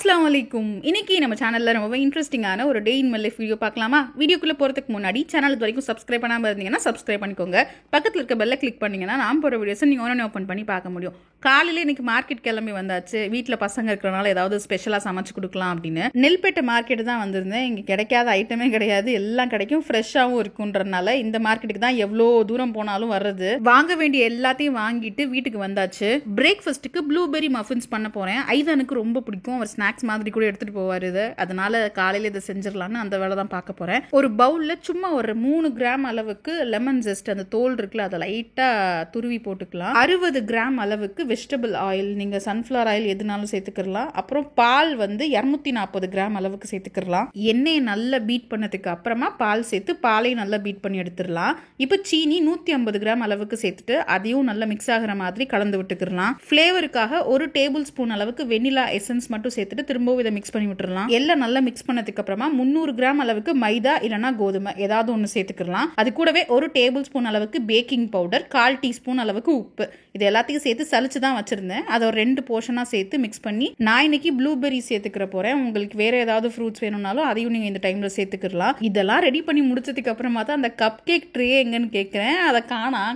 அஸ்ஸலாமு அலைக்கும். இன்னைக்கு நம்ம சேனல்ல ரொம்ப இன்ட்ரெஸ்டிங்கான ஒரு டே இன் மை லைஃப் வீடியோ பார்க்கலாமா? வீடியோக்குள்ள போறதுக்கு முன்னாடி சேனல் வரைக்கும் சப்ஸ்கிரைப் பண்ணாம இருந்தீங்கன்னா சப்ஸ்கிரைப் பண்ணிக்கோங்க. பக்கத்துல இருக்க பெல்ல கிளிக் பண்ணீங்கன்னா நான் போற வீடியோஸ் நீங்க ஒண்ணே ஓபன் பண்ணி பார்க்க முடியும். காலையில இன்னைக்கு மார்க்கெட் கிளம்பி வந்தாச்சு. வீட்ல பசங்க இருக்கறனால ஏதாவது ஸ்பெஷலா சமைச்சு கொடுக்கலாம் அப்படின்னு நெல்பேட்டை மார்க்கெட் தான் வந்திருந்தேன். இங்க கிடைக்காத ஐட்டமே கிடையாது, எல்லாம் கிடைக்கும், ஃப்ரெஷ்ஷாவும் இருக்குன்றனால இந்த மார்க்கெட்டுக்கு தான் எவ்வளோ தூரம் போனாலும் வர்றது. வாங்க வேண்டிய எல்லாத்தையும் வாங்கிட்டு வீட்டுக்கு வந்தாச்சு. பிரேக்ஃபாஸ்ட்டுக்கு ப்ளூபெரி மஃபின்ஸ் பண்ண போறேன். ஐதனுக்கு ரொம்ப பிடிக்கும், அவர் ஸ்நாக்ஸ் மாதிரி கூட எடுத்துட்டு போவார் இது. அதனால காலையில இதை செஞ்சிடலான்னு அந்த வேலை தான் பார்க்க போறேன். ஒரு பவுல்ல சும்மா ஒரு 3 கிராம் அளவுக்கு லெமன் ஜெஸ்ட், அந்த தோல் இருக்குல்ல, அதை லைட்டா துருவி போட்டுக்கலாம். 60 கிராம் அளவுக்கு வெஜிடபிள் ஆயில், நீங்க சன்ஃபிளவர் ஆயில் எதுனாலும் சேர்த்துக்கலாம். அப்புறம் பால் வந்து 240 கிராம் அளவுக்கு சேர்த்துக்கலாம். எண்ணெயை நல்லா பீட் பண்ணதுக்கு அப்புறமா பால் சேர்த்து பாலையும் நல்லா பீட் பண்ணி எடுத்துடலாம். இப்போ சீனி 150 கிராம் அளவுக்கு சேர்த்துட்டு அதையும் நல்லா மிக்ஸ் ஆகிற மாதிரி கலந்து விட்டுக்கலாம். ஃபிளேவருக்காக 1 டேபிள் ஸ்பூன் அளவுக்கு வெனிலா எசன்ஸ் மட்டும் சேர்த்துட்டு திரும்பவும் இதை மிக்ஸ் பண்ணி விட்டுறலாம். எல்லாம் நல்லா மிக்ஸ் பண்ணதுக்கு அப்புறமா 300 கிராம் அளவுக்கு மைதா இல்லைன்னா கோதுமை ஏதாவது ஒன்று சேர்த்துக்கலாம். அது கூடவே 1 டேபிள் ஸ்பூன் அளவுக்கு பேக்கிங் பவுடர், 1/4 டீஸ்பூன் அளவுக்கு உப்பு, இது எல்லாத்தையும் சேர்த்து சலிச்சு தான் வச்சிருந்தேன். அதை ஒரு 2 போர்ஷனா சேர்த்து மிக்ஸ் பண்ணி நான் இன்னைக்கு ப்ளூபெரி சேர்த்துக்கிற போறேன். உங்களுக்கு வேற ஏதாவது ஃப்ரூட்ஸ் வேணும்னாலும் அதையும் நீங்க இந்த டைம்ல சேர்த்துக்கலாம். இதெல்லாம் ரெடி பண்ணி முடிச்சதுக்கு அப்புறமா தான் அந்த கப் கேக் ட்ரே எங்கன்னு கேட்கிறேன். அதை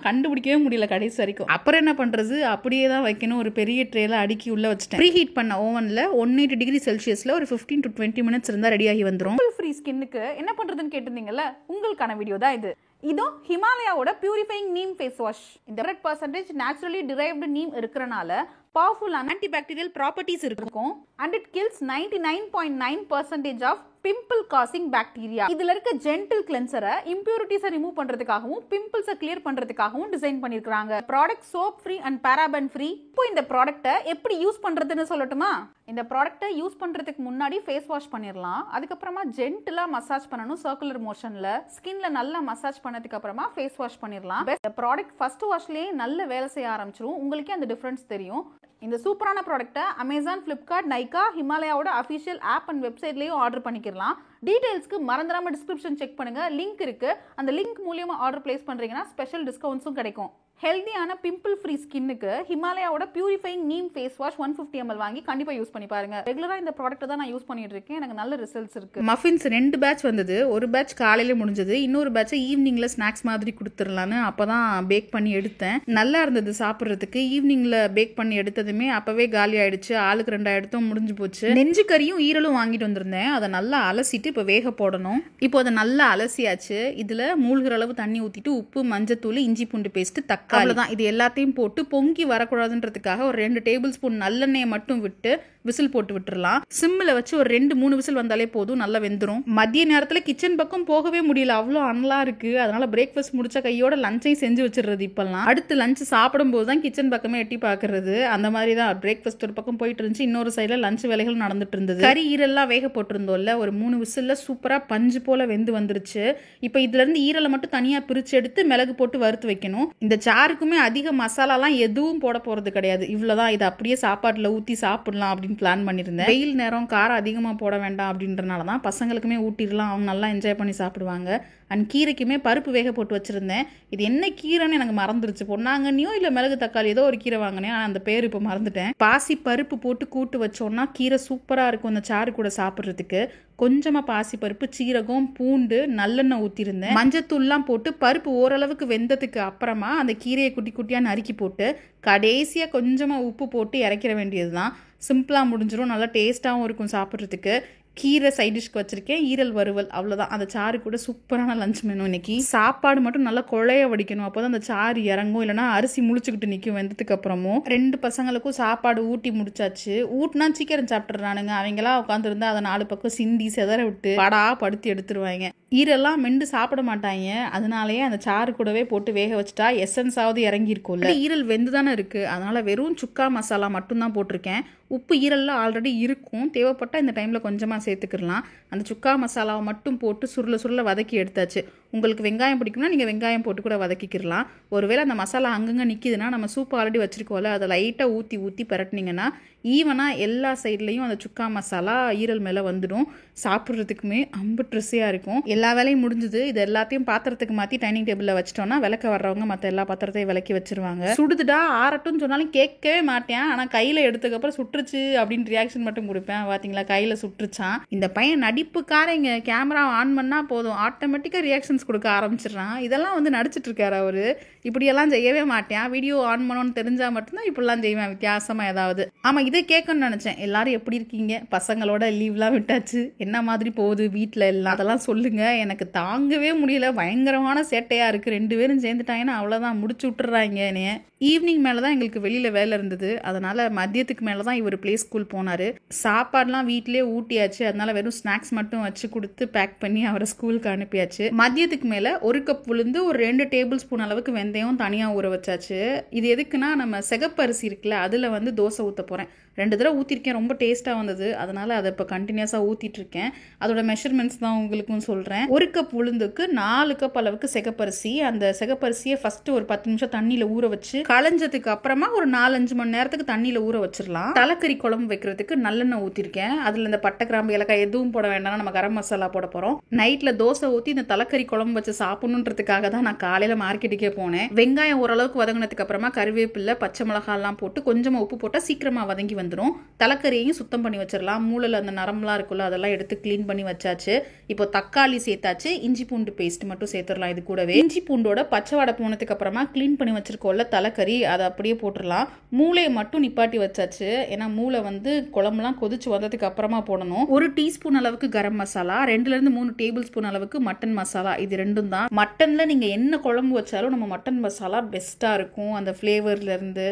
கண்டுபிடிக்கவே முடியல கடைசி வரைக்கும். அப்புறம் என்ன பண்றது, அப்படியே தான் வைக்கணும். ஒரு பெரிய ட்ரேல அடுக்கி உள்ள வச்சுட்டேன். ப்ரீ ஹீட் பண்ண ஓவன்ல 180 டிகிரி செல்சியஸ்ல ஒரு 15 to 20 மினிட்ஸ் இருந்தா ரெடி ஆகி வந்துரும். ஃப்ரீ ஸ்கின்னுக்கு என்ன பண்றதுன்னு கேட்டிருந்தீங்கல்ல, உங்களுக்கான வீடியோ தான் இது. இதோ ஹிமாலயாவோட பியூரிஃபைங் நீம் ஃபேஸ் வாஷ். இந்த 100% நேச்சுரலி டிரைவ்டு நீம் இருக்கிறனால பவர்ஃபுல் ஆன்டிபாக்டீரியல் ப்ராப்பர்ட்டிஸ் இருக்கும். And it kills 99.9% of pimple causing bacteria. இதுல இருக்க ஜென்டில் கிளென்சரை இம்பியூரிட்டிஸை ரிமூவ் பண்றதுக்காகவும் பிம்பிள்ஸை கிளியர் பண்றதுக்காகவும் டிசைன் பண்ணிருக்காங்க. Product soap free and paraben free. இப்போ இந்த ப்ராடக்ட்டை எப்படி யூஸ் பண்றதுன்னு சொல்லட்டுமா? இந்த ப்ராடக்ட்டை யூஸ் பண்றதுக்கு முன்னாடி ஃபேஸ் வாஷ் பண்ணிடலாம். அதுக்கப்புறமா ஜென்டிலா மசாஜ் பண்ணணும் சர்க்குலர் மோஷன்ல. ஸ்கின்ல நல்லா மசாஜ் பண்ணதுக்கு அப்புறமா ஃபேஸ் வாஷ் பண்ணிடலாம். இந்த ப்ராடக்ட் ஃபர்ஸ்ட் வாஷ்லயே நல்ல வேலை செய்ய ஆரம்பிச்சிரும். உங்களுக்கே அந்த டிஃபரன்ஸ் தெரியும். இந்த சூப்பரான ப்ராடக்ட்டை அமேசான், ஃபிளிப்கார்ட், நைகா, ஹிமாலயாவோட அஃபிஷியல் ஆப் அண்ட் வெப்சைட்லயும் ஆர்டர் பண்ணிக்கலாம். டீடைல்ஸ்க்கு மறந்துடாம டிஸ்கிரிப்ஷன் செக் பண்ணுங்க, லிங்க் இருக்கு. அந்த லிங்க் மூலமா ஆர்டர் பிளேஸ் பண்றீங்கன்னா ஸ்பெஷல் டிஸ்கவுண்ட்ஸும் கிடைக்கும். ஹெல்தியான பிம்பிள் ஃப்ரீ ஸ்கின்னுக்கு ஹிமாலயாவோட purifying neem face wash 150 ml வாங்கி கண்டிப்பா யூஸ் பண்ணி பாருங்க. ரெகுலரா இந்த ப்ராடக்ட் தான் நான் யூஸ் பண்ணிட்டு இருக்கேன். எனக்கு நல்ல ரிசல்ட்ஸ் இருக்கு. மஃபின்ஸ் 2 பேட்ச் வந்தது. ஒரு பேட்ச் காலையில முடிஞ்சது, இன்னொரு பேட்ச் ஈவினிங்ல ஸ்நாக்ஸ் மாதிரி கொடுத்துடலான்னு அப்பதான் பேக் பண்ணி எடுத்தேன். நல்லா இருந்தது சாப்பிட்றதுக்கு. ஈவினிங்ல பேக் பண்ணி எடுத்ததுமே அப்பவே காலி ஆயிடுச்சு. ஆளுக்கு 2 எடுத்தும் முடிஞ்சு போச்சு. நெஞ்சு கறியும் ஈரலும் வாங்கிட்டு வந்திருந்தேன். அதை நல்லா அலசிட்டு இப்போ வேக போடணும். இப்போ அதை நல்லா அலசியாச்சு. இதுல மூழ்கிற அளவு தண்ணி ஊத்திட்டு உப்பு, மஞ்சத்தூள், இஞ்சி பூண்டு பேஸ்ட், அவ்வளவுதான். இது எல்லாத்தையும் போட்டு பொங்கி வரக்கூடாதுன்றதுக்காக ஒரு 2 டேபிள் ஸ்பூன் நல்லெண்ணெயை மட்டும் விட்டு விசில் போட்டு விட்டுறலாம். சிம்மில் வச்சு ஒரு 2-3 விசில் வந்தாலே போதும், நல்லா வெந்துடும். மதிய நேரத்தில் கிச்சன் பக்கம் போகவே முடியல, அவ்வளோ அனலா இருக்கு. அதனால பிரேக்ஃபாஸ்ட் முடிச்ச கையோட லஞ்சையும் செஞ்சு வச்சிடுறது. இப்பெல்லாம் அடுத்து லஞ்ச் சாப்பிடும் போது தான் கிச்சன் பக்கமே எட்டி பாக்குறது. அந்த மாதிரி தான் பிரேக்ஃபாஸ்ட் ஒரு பக்கம் போயிட்டு இருந்துச்சு, இன்னொரு சைட்ல லஞ்ச் வேலைகள் நடந்துட்டு இருந்தது. கறி ஈரெல்லாம் வேக போட்டிருந்தோம்ல, ஒரு 3 விசில்ல சூப்பரா பஞ்சு போல வெந்து வந்துருச்சு. இப்போ இதுல இருந்து ஈரலை மட்டும் தனியா பிரிச்சு எடுத்து மிளகு போட்டு வறுத்து வைக்கணும். இந்த சாருக்குமே அதிக மசாலாலாம் எதுவும் போட போறது கிடையாது. இவ்வளவுதான். இதை அப்படியே சாப்பாட்டுல ஊத்தி சாப்பிடலாம் அப்படின்னு பிளான் பண்ணியிருந்தேன். வெயில் நேரம் காரம் அதிகமா போட வேண்டாம் அப்படின்றனால தான் பசங்களுக்குமே ஊட்டிடலாம், அவங்க நல்லா என்ஜாய் பண்ணி சாப்பிடுவாங்க. அண்ட் கீரைக்குமே பருப்பு வேக போட்டு வச்சிருந்தேன். இது என்ன கீரைன்னு எனக்கு மறந்துருச்சு. பொன்னாங்கண்ணியோ இல்ல மிளகு தக்காளி ஏதோ ஒரு கீரை வாங்கினேன், ஆனால் அந்த பேர் இப்போ மறந்துட்டேன். பாசி பருப்பு போட்டு கூட்டு வச்சோம்னா கீரை சூப்பரா இருக்கும் அந்த சாறு கூட சாப்பிட்றதுக்கு. கொஞ்சமா பாசி பருப்பு, சீரகம், பூண்டு, நல்லெண்ணெய் ஊத்திருந்தேன். மஞ்சத்தூள்லாம் போட்டு பருப்பு ஓரளவுக்கு வெந்ததுக்கு அப்புறமா அந்த கீரையை குட்டி குட்டியா நறுக்கி போட்டு கடைசியா கொஞ்சமா உப்பு போட்டு இறக்கிற வேண்டியதுதான். சிம்பிளா முடிஞ்சிடும், நல்லா டேஸ்டாவும் இருக்கும் சாப்பிட்றதுக்கு. கீரை சைட் டிஷ்க்கு வச்சிருக்கேன், ஈரல் வறுவல், அவ்வளோதான். அந்த சாறு கூட சூப்பரான லஞ்ச் மெனு இன்னைக்கு. சாப்பாடு மட்டும் நல்லா கொழைய வடிக்கணும், அப்போதான் அந்த சாறு இறங்கும், இல்லைனா அரிசி முழிச்சுக்கிட்டு நிற்கும் வெந்ததுக்கு அப்புறமும். 2 பசங்களுக்கும் சாப்பாடு ஊட்டி முடிச்சாச்சு. ஊட்டினா சீக்கிரம் சாப்பிட்றானுங்க. அவங்களா உட்காந்துருந்தா அதை 4 பக்கம் சிந்தி செதற விட்டு படா படுத்தி எடுத்துருவாங்க. ஈரெல்லாம் மெண்டு சாப்பிட மாட்டாங்க. அதனாலயே அந்த சாறு கூடவே போட்டு வேக வச்சுட்டா எசன்ஸாவது இறங்கி இருக்கும்ல. ஈரல் வெந்து தானே இருக்கு, அதனால வெறும் சுக்கா மசாலா மட்டும் தான் போட்டிருக்கேன். உப்பு ஈரல்ல ஆல்ரெடி இருக்கும், தேவைப்பட்டா இந்த டைம்ல கொஞ்சமா சேர்த்துக்கலாம். அந்த சுக்கா மசாலாவை மட்டும் போட்டு சுருள வதக்கி எடுத்தாச்சு. உங்களுக்கு வெங்காயம் பிடிக்கும்னா நீங்கள் வெங்காயம் போட்டு கூட வதக்கிக்கலாம். ஒருவேளை அந்த மசாலா அங்கங்கே நிற்கிதுன்னா நம்ம சூப் ஆல்ரெடி வச்சுருக்கோம்ல, அதை லைட்டாக ஊற்றி பரட்டினீங்கன்னா ஈவனாக எல்லா சைட்லேயும் அந்த சுக்கா மசாலா ஈரல் மேலே வந்துடும். சாப்பிட்றதுக்குமே அம்புட்டு ருசியாக இருக்கும். எல்லா வேலையும் முடிஞ்சுது. இது எல்லாத்தையும் பாத்திரத்துக்கு மாற்றி டைனிங் டேபிளில் வச்சிட்டோம்னா விளக்க வர்றவங்க மற்ற எல்லா பாத்திரத்தையும் விளக்கி வச்சிருவாங்க. சுடுதுடா ஆறட்டும்னு சொன்னாலும் கேட்கவே மாட்டேன். ஆனால் கையில் எடுத்ததுக்கப்புறம் சுட்டுருச்சு அப்படின்னு ரியாக்ஷன் மட்டும் கொடுப்பேன். பார்த்தீங்களா, கையில் சுட்டுருச்சான். இந்த பையன் நடிப்புக்காரங்க கேமரா ஆன் பண்ணால் போதும் ஆட்டோமேட்டிக்காக ரியாக்ஷன்ஸ் கொடுக்க ஆரம்பிச்சிடுறான். இதெல்லாம் வந்து நடிச்சிட்டு இருக்காரு அவரு. இப்படியெல்லாம் செய்யவே மாட்டேன். வீடியோ ஆன் பண்ணணும்னு தெரிஞ்சால் மட்டும்தான் இப்படிலாம் செய்வேன் வித்தியாசமாக ஏதாவது. ஆமாம், இதே கேட்கணும்னு நினச்சேன். எல்லாரும் எப்படி இருக்கீங்க? பசங்களோட லீவ்லாம் விட்டாச்சு, என்ன மாதிரி போகுது வீட்டில் எல்லாம், அதெல்லாம் சொல்லுங்க. எனக்கு தாங்கவே முடியல, பயங்கரமான சேட்டையாக இருக்குது. 2 பேரும் சேர்ந்துட்டாங்கன்னா அவ்வளோதான், முடிச்சு விட்டுறாங்க என்னைய. ஈவினிங் மேலே தான் எங்களுக்கு வெளியில் வேலை இருந்தது. அதனால் மதியத்துக்கு மேலே தான் இவர் ப்ளே ஸ்கூல் போனார். சாப்பாடுலாம் வீட்டிலே ஊட்டியாச்சு. அதனால் வெறும் ஸ்நாக்ஸ் மட்டும் வச்சு கொடுத்து பேக் பண்ணி அவரை ஸ்கூலுக்கு அனுப்பியாச்சு. மதியத்துக்கு மேலே 1 கப் உளுந்து, ஒரு 2 டேபிள் ஸ்பூன் அளவுக்கு வெந்தயம் தனியாக ஊற வச்சாச்சு. இது எதுக்குன்னா, நம்ம சிகப்பரிசி இருக்குல்ல, அதில் வந்து தோசை ஊற்ற போகிறேன். 2 தடவை ஊற்றிருக்கேன், ரொம்ப டேஸ்ட்டாக வந்தது. அதனால் அதை இப்போ கண்டினியூஸாக ஊற்றிட்டு இருக்கேன். அதோட மெஷர்மெண்ட்ஸ் தான் உங்களுக்கும் சொல்கிறேன். 1 கப் உளுந்துக்கு 4 கப் அளவுக்கு சிகப்பரிசி. அந்த சிகப்பரிசியை ஃபஸ்ட்டு ஒரு 10 நிமிஷம் தண்ணியில் ஊற வச்சு களைஞ்சதுக்கு அப்புறமா ஒரு 4-5 மணி நேரத்துக்கு தண்ணியில் ஊற வச்சிடலாம். தலைக்கறி குழம்பு வைக்கிறதுக்கு நல்லெண்ணெய் ஊற்றிருக்கேன். அதில் இந்த பட்டை, கிராம்பு, ஏலக்காய் எதுவும் போட வேண்டாம். நம்ம கரம் மசாலா போட போகிறோம். நைட்டில் தோசை ஊற்றி இந்த தலைக்கறி குழம்பு வச்சு சாப்பிடணுன்றதுக்காக தான் நான் காலையில் மார்க்கெட்டுக்கே போனேன். வெங்காயம் ஓரளவுக்கு வதங்கினதுக்கு அப்புறமா கருவேப்பிலை, பச்சை மிளகாலாம் போட்டு கொஞ்சமாக உப்பு போட்டால் சீக்கிரமாக வதங்கி வந்துடும். தலைக்கறியையும் சுத்தம் பண்ணி வச்சிடலாம். மூளையில் அந்த நரம்புலாம் இருக்குல்ல, அதெல்லாம் எடுத்து க்ளீன் பண்ணி வச்சாச்சு. இப்போ தக்காளி சேர்த்தாச்சு. இஞ்சி பூண்டு பேஸ்ட் மட்டும் சேர்த்துடலாம். இது கூடவே இஞ்சி பூண்டோட பச்சை வாடை போனதுக்கு அப்புறமா க்ளீன் பண்ணி வச்சிருக்கோம்ல தலைக்கறி, அதை அப்படியே போட்டுடலாம். மூளையை மட்டும் நிப்பாட்டி வச்சாச்சு. ஏன்னா மூளை வந்து குழம்புலாம் கொதிச்சு வந்ததுக்கு அப்புறமா போடணும். 1 டீஸ்பூன் அளவுக்கு கரம் மசாலா, 2லேருந்து 3 டேபிள் ஸ்பூன் அளவுக்கு மட்டன் மசாலா. இது ரெண்டும் தான். மட்டனில் நீங்கள் என்ன குழம்பு வச்சாலும் நம்ம மட்டன் மசாலா பெஸ்ட்டாக இருக்கும். அந்த ஃப்ளேவர்லேருந்து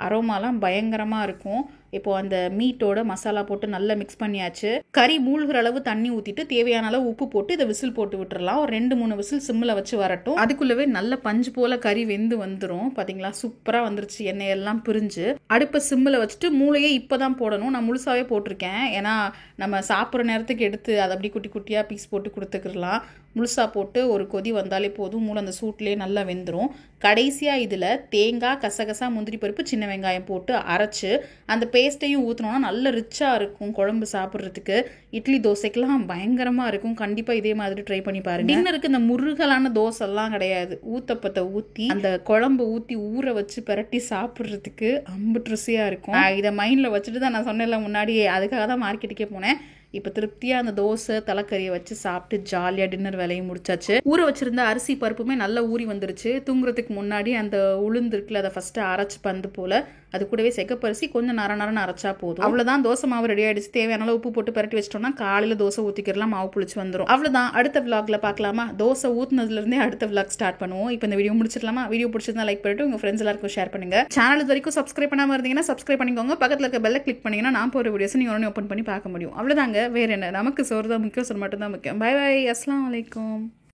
அரோமாலாம் பயங்கரமாக இருக்கும். இப்போது அந்த மீட்டோட மசாலா போட்டு நல்லா மிக்ஸ் பண்ணியாச்சு. கறி மூழ்கிற அளவு தண்ணி ஊற்றிட்டு தேவையான அளவு உப்பு போட்டு இதை விசில் போட்டு விட்டுறலாம். ஒரு 2-3 விசில் சிம்மில் வச்சு வரட்டும். அதுக்குள்ளவே நல்ல பஞ்சு போல் கறி வெந்து வந்துடும். பார்த்தீங்களா, சூப்பராக வந்துருச்சு. எண்ணெயெல்லாம் பிரிஞ்சு அடுப்பை சிம்மில் வச்சுட்டு மூளையே இப்போ தான் போடணும். நான் முழுசாகவே போட்டிருக்கேன். ஏன்னா நம்ம சாப்பிட்ற நேரத்துக்கு எடுத்து அதை அப்படி குட்டி குட்டியாக பீஸ் போட்டு கொடுத்துக்கலாம். முழுசாக போட்டு ஒரு கொதி வந்தாலே போதும். மூளை அந்த சூட்லேயே நல்லா வெந்துடும். கடைசியாக இதில் தேங்காய், கசகசா, முந்திரி பருப்பு, சின்ன வெங்காயம் போட்டு அரைச்சு அந்த பேஸ்ட்டையும் ஊற்றினோன்னா நல்ல ரிச்சாக இருக்கும் குழம்பு சாப்பிட்றதுக்கு. இட்லி தோசைக்கெல்லாம் பயங்கரமாக இருக்கும். கண்டிப்பாக இதே மாதிரி ட்ரை பண்ணி பாருங்க. டின்னருக்கு இந்த முருகலான தோசைலாம் கிடையாது. ஊத்தப்பத்தை ஊற்றி அந்த குழம்பு ஊற்றி ஊற வச்சு பிரட்டி சாப்பிட்றதுக்கு அம்புட்டு ருசியாக இருக்கும். இதை மைண்டில் வச்சுட்டு தான் நான் சொன்னேன்ல முன்னாடியே, அதுக்காக தான் மார்க்கெட்டுக்கே போனேன். இப்போ திருப்தியாக அந்த தோசை தலைக்கறியை வச்சு சாப்பிட்டு ஜாலியாக டின்னர் வேலையும் முடிச்சாச்சு. ஊற வச்சிருந்த அரிசி பருப்புமே நல்லா ஊறி வந்துருச்சு. தூங்குறதுக்கு முன்னாடி அந்த உளுந்து இருக்குல்ல, அதை ஃபஸ்ட்டு அரைச்சி பந்து போல், அது கூடவே செகப்பரிசி கொஞ்சம் நரன்னு அரைச்சா போதும். அவ்வளோதான், தோசை மாவு ரெடி ஆகிடுச்சு. தேவையான அளவு உப்பு போட்டு பரட்டி வச்சிட்டோம்னா காலையில் தோசை ஊற்றிக்கிறலாம், மாவு புளிச்சு வந்துடும். அவ்வளோதான். அடுத்த விளாக்ல பார்க்கலாமா? தோசை ஊற்றுனதுலேருந்தே அடுத்த விளாக் ஸ்டார்ட் பண்ணுவோம். இப்போ இந்த வீடியோ முடிச்சிடலாமா? வீடியோ பிடிச்சிருந்தா லைக் பண்ணிட்டு உங்கள் ஃப்ரெண்ட்ஸ் எல்லாருக்கும் ஷேர் பண்ணுங்க. சேனல் இது வரைக்கும் சப்ஸ்கிரைப் பண்ணாமல் இருந்தீங்கன்னா சப்ஸ்கிரைப் பண்ணிக்கோங்க. பக்கத்தில் இருக்க பெல்லை கிளிக் பண்ணிங்கன்னா நான் போகிற வீடியோஸ் நீங்கள் உடனே ஓப்பன் பண்ணி பார்க்க முடியும். அவ்வளோதாங்க. வேறு என்ன, நமக்கு சோறு தான் முக்கியம், சோறு மட்டும் தான் முக்கியம். பை பை, அஸ்ஸலாமு அலைக்கும்.